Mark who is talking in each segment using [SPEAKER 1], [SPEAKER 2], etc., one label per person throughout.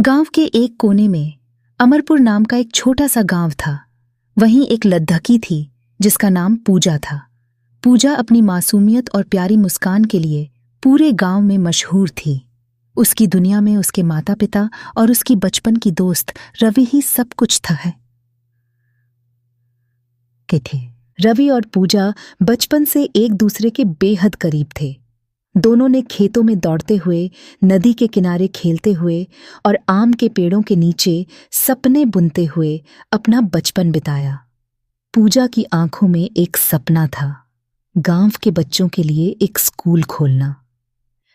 [SPEAKER 1] गांव के एक कोने में अमरपुर नाम का एक छोटा सा गांव था। वहीं एक लद्दकी थी जिसका नाम पूजा था। पूजा अपनी मासूमियत और प्यारी मुस्कान के लिए पूरे गांव में मशहूर थी। उसकी दुनिया में उसके माता पिता और उसकी बचपन की दोस्त रवि ही सब कुछ था थे। रवि और पूजा बचपन से एक दूसरे के बेहद करीब थे। दोनों ने खेतों में दौड़ते हुए, नदी के किनारे खेलते हुए और आम के पेड़ों के नीचे सपने बुनते हुए अपना बचपन बिताया। पूजा की आंखों में एक सपना था, गांव के बच्चों के लिए एक स्कूल खोलना।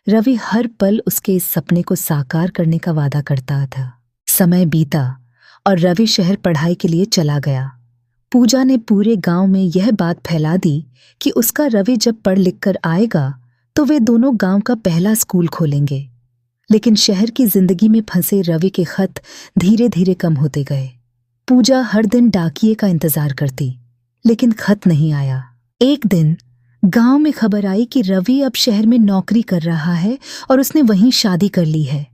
[SPEAKER 1] रवि हर पल उसके इस सपने को साकार करने का वादा करता था। समय बीता और रवि शहर पढ़ाई के लिए चला गया। पूजा ने पूरे गांव में यह बात फैला दी कि उसका रवि जब पढ़ लिख कर आएगा तो वे दोनों गांव का पहला स्कूल खोलेंगे। लेकिन शहर की जिंदगी में फंसे रवि के खत धीरे धीरे कम होते गए। पूजा हर दिन डाकिये का इंतजार करती, लेकिन खत नहीं आया। एक दिन गांव में खबर आई कि रवि अब शहर में नौकरी कर रहा है और उसने वहीं शादी कर ली है।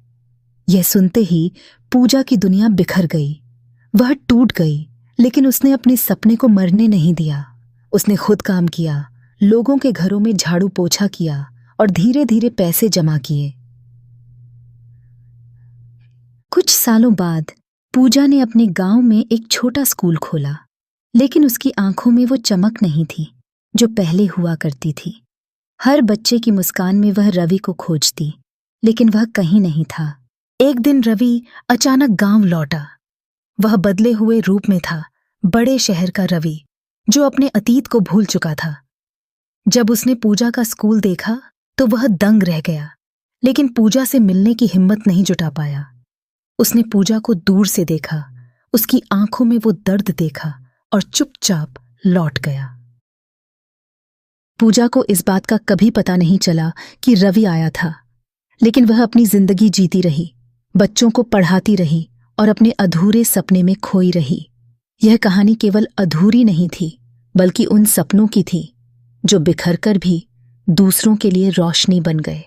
[SPEAKER 1] यह सुनते ही पूजा की दुनिया बिखर गई। वह टूट गई, लेकिन उसने अपने सपने को मरने नहीं दिया। उसने खुद काम किया, लोगों के घरों में झाड़ू पोछा किया और धीरे धीरे पैसे जमा किए। कुछ सालों बाद पूजा ने अपने गांव में एक छोटा स्कूल खोला, लेकिन उसकी आंखों में वो चमक नहीं थी जो पहले हुआ करती थी। हर बच्चे की मुस्कान में वह रवि को खोजती, लेकिन वह कहीं नहीं था। एक दिन रवि अचानक गांव लौटा। वह बदले हुए रूप में था, बड़े शहर का रवि जो अपने अतीत को भूल चुका था। जब उसने पूजा का स्कूल देखा तो वह दंग रह गया, लेकिन पूजा से मिलने की हिम्मत नहीं जुटा पाया। उसने पूजा को दूर से देखा, उसकी आंखों में वो दर्द देखा और चुपचाप लौट गया। पूजा को इस बात का कभी पता नहीं चला कि रवि आया था, लेकिन वह अपनी जिंदगी जीती रही, बच्चों को पढ़ाती रही और अपने अधूरे सपने में खोई रही। यह कहानी केवल अधूरी नहीं थी, बल्कि उन सपनों की थी जो बिखर कर भी दूसरों के लिए रोशनी बन गए।